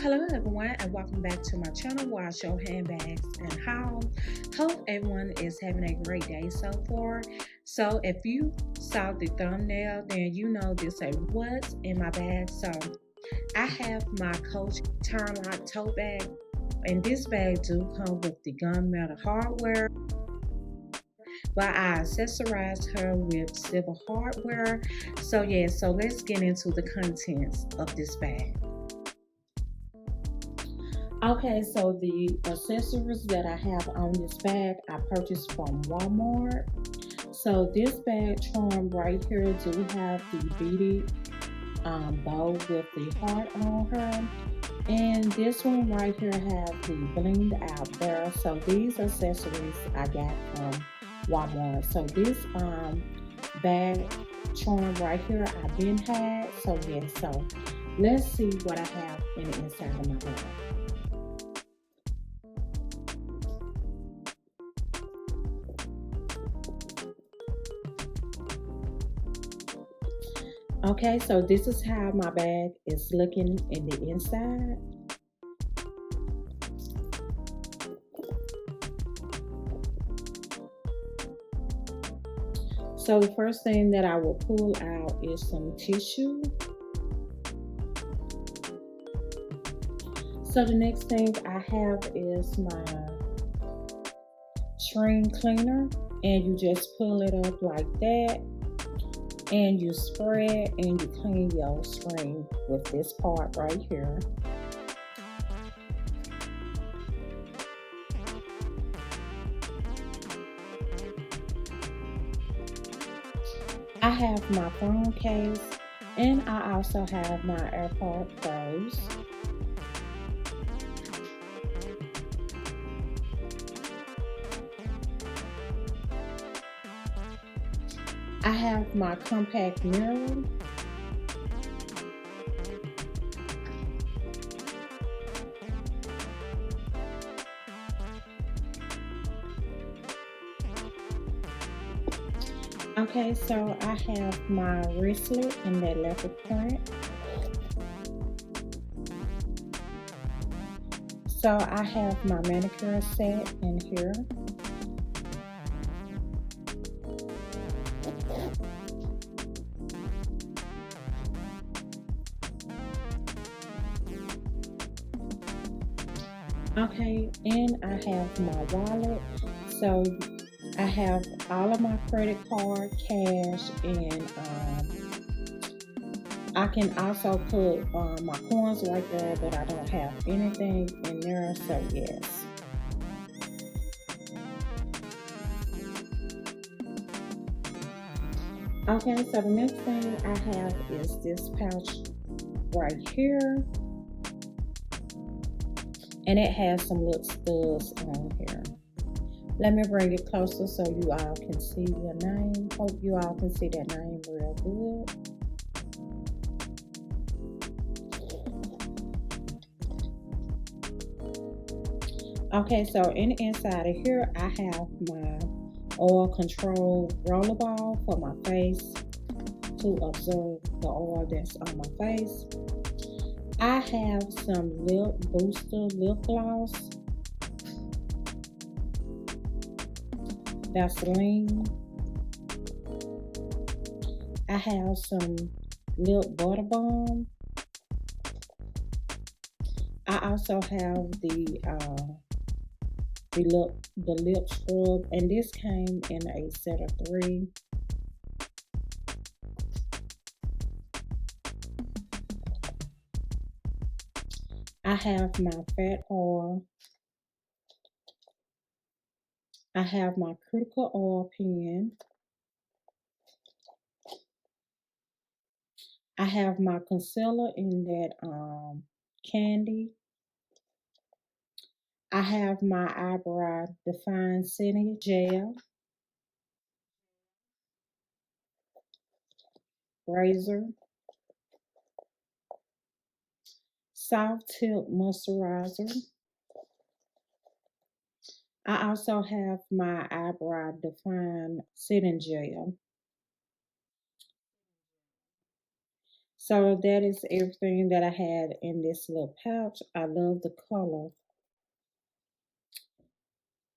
Hello everyone and welcome back to my channel where I show handbags and hauls. Hope everyone is having a great day so far. So if you saw the thumbnail, then you know this is what's in my bag. So I have my Coach Turnlock Tote bag, and this bag do come with the gunmetal hardware, but I accessorized her with silver hardware. So yeah, so let's get into the contents of this bag. Okay, so the accessories that I have on this bag I purchased from Walmart. So this bag charm right here do have the beaded bow with the heart on her, and this one right here have the blinged out there. So these accessories I got from Walmart. So this bag charm right here I've been had. So yeah, so let's see what I have in the inside of my bag. Okay, so this is how my bag is looking in the inside. So the first thing that I will pull out is some tissue. So the next thing I have is my string cleaner, and you just pull it up like that, and you spread and you clean your string with this part right here. I have my phone case, and I also have my AirPod Pros. I have my compact mirror. Okay, so I have my wristlet in that leopard print. So I have my manicure set in here. Okay, and I have my wallet. So I have all of my credit card, cash, and I can also put my coins right there, but I don't have anything in there, so yes. Okay, so the next thing I have is this pouch right here, and it has some little studs on here. Let me bring it closer so you all can see the name. Hope you all can see that name real good. Okay, so in the inside of here, I have my oil control rollerball for my face to absorb the oil that's on my face. I have some lip booster lip gloss, Vaseline. I have some lip butter balm. I also have the lip scrub, and this came in a set of 3. I have my fat oil. I have my critical oil pen. I have my concealer in that candy. I have my eyebrow define setting gel, razor, soft tip moisturizer. I also have my eyebrow define setting gel. So that is everything that I had in this little pouch. I love the color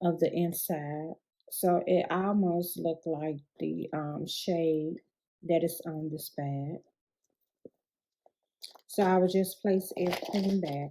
of the inside. So it almost looked like the shade that is on this bag. So I would just place everything back.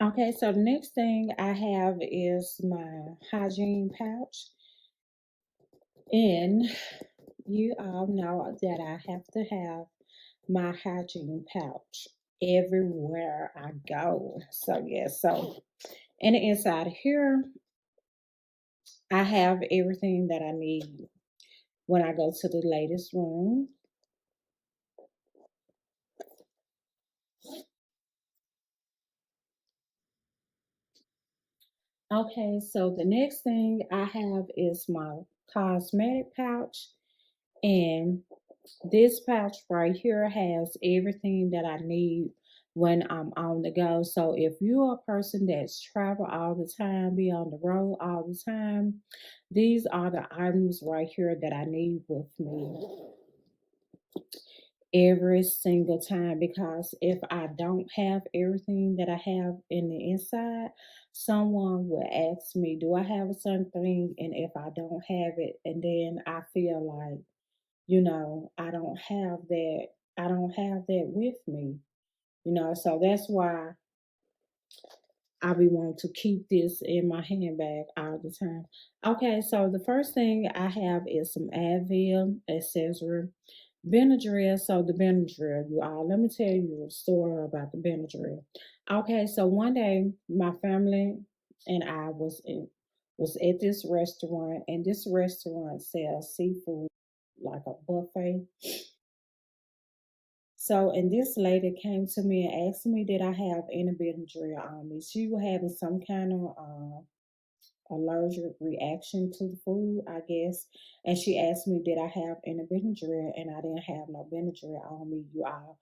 Okay, so the next thing I have is my hygiene pouch. And you all know that I have to have my hygiene pouch everywhere I go. So, yeah, so and inside here, I have everything that I need when I go to the latest room. Okay, so the next thing I have is my cosmetic pouch. And this pouch right here has everything that I need when I'm on the go. So if you're a person that's travel all the time, be on the road all the time, these are the items right here that I need with me every single time, because if I don't have everything that I have in the inside, someone will ask me, do I have a certain thing? And if I don't have it, and then I feel like, I don't have that with me, so that's why I be wanting to keep this in my handbag all the time. Okay, so the first thing I have is some Advil accessory. Benadryl. So the Benadryl, you all, let me tell you a story about the Benadryl. Okay, so one day my family and I was at this restaurant, and this restaurant sells seafood like a buffet. So, and this lady came to me and asked me, did I have any Benadryl on me? She was having some kind of allergic reaction to the food, I guess. And she asked me, did I have any Benadryl? And I didn't have no Benadryl on me, you all.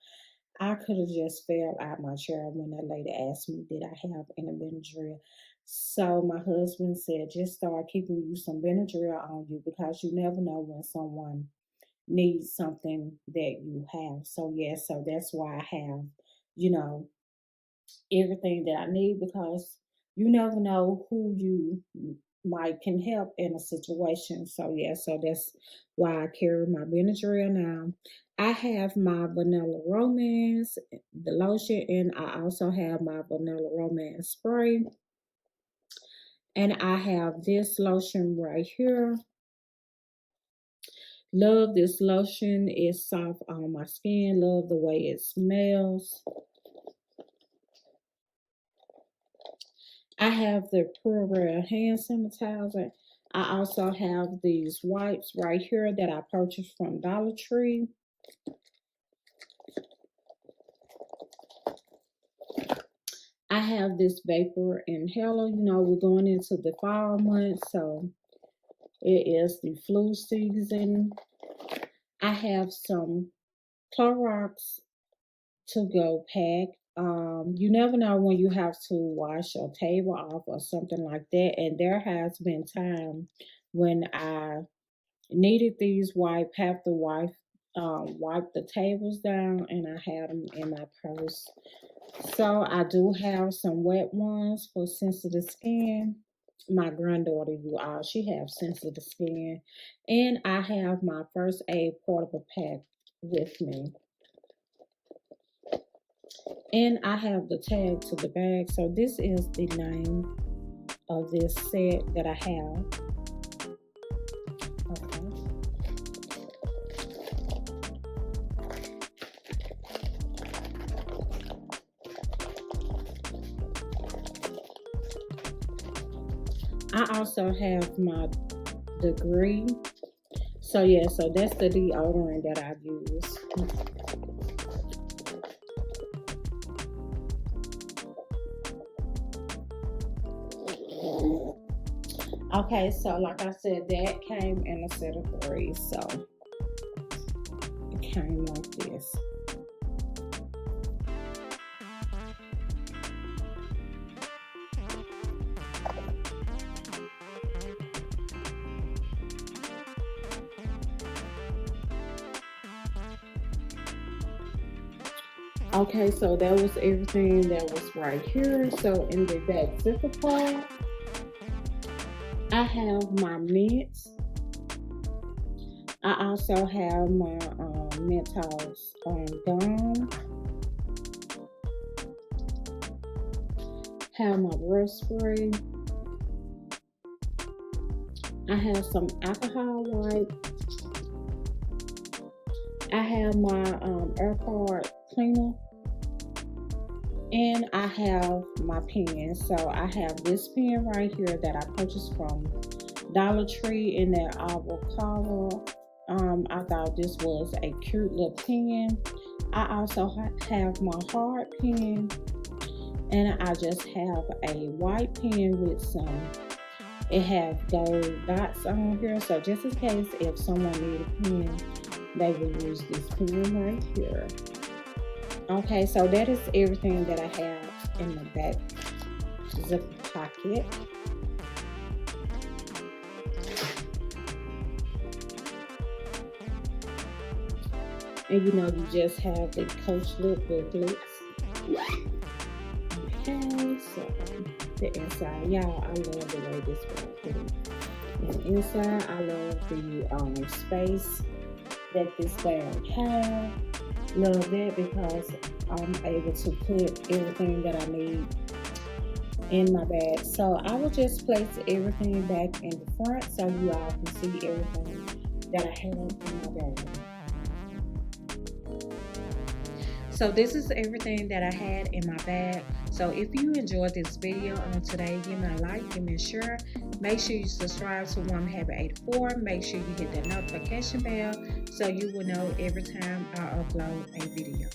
I could have just fell out my chair when that lady asked me, did I have any Benadryl? So my husband said, just start keeping you some Benadryl on you, because you never know when someone needs something that you have. So yes, so that's why I have, you know, everything that I need, because you never know who you might can help in a situation. So yeah, so that's why I carry my Benadryl now. I have my Vanilla Romance, the lotion, and I also have my Vanilla Romance spray. And I have this lotion right here. Love this lotion. It's soft on my skin. Love the way it smells. I have the Purell hand sanitizer. I also have these wipes right here that I purchased from Dollar Tree. I have this vapor inhaler. We're going into the fall month, so it is the flu season. I have some Clorox to go pack. You never know when you have to wash a table off or something like that. And there has been time when I needed these wipes, have to wipe the tables down, and I had them in my purse. So I do have some wet ones for sensitive skin. My granddaughter, you all, she has sensitive skin. And I have my first aid portable pack with me. And I have the tag to the bag. So this is the name of this set that I have. Okay. I also have my degree. So yeah, so that's the deodorant that I use. Okay, so like I said, that came in a set of 3, so it came like this. Okay, so that was everything that was right here. So in the back zipper part, I have my mints. I also have my Mentos gum. Have my brush spray. I have some alcohol wipe. I have my air card cleaner. And I have my pen. So I have this pen right here that I purchased from Dollar Tree in that avocado. I thought this was a cute little pen. I also have my hard pen, and I just have a white pen with some. It has gold dots on here, so just in case if someone needs a pen, they will use this pen right here. Okay, so that is everything that I have in the back zipper pocket. And you know, you just have the coachlet booklets. Okay, so the inside, y'all, I love the way this works. And inside, I love the space that this bag has. Love that because I'm able to put everything that I need in my bag. So I will just place everything back in the front so you all can see everything that I have in my bag. So this is everything that I had in my bag. So if you enjoyed this video on today, give me a like, give me a share. Make sure you subscribe to Woman Habit 84. Make sure you hit that notification bell so you will know every time I upload a video.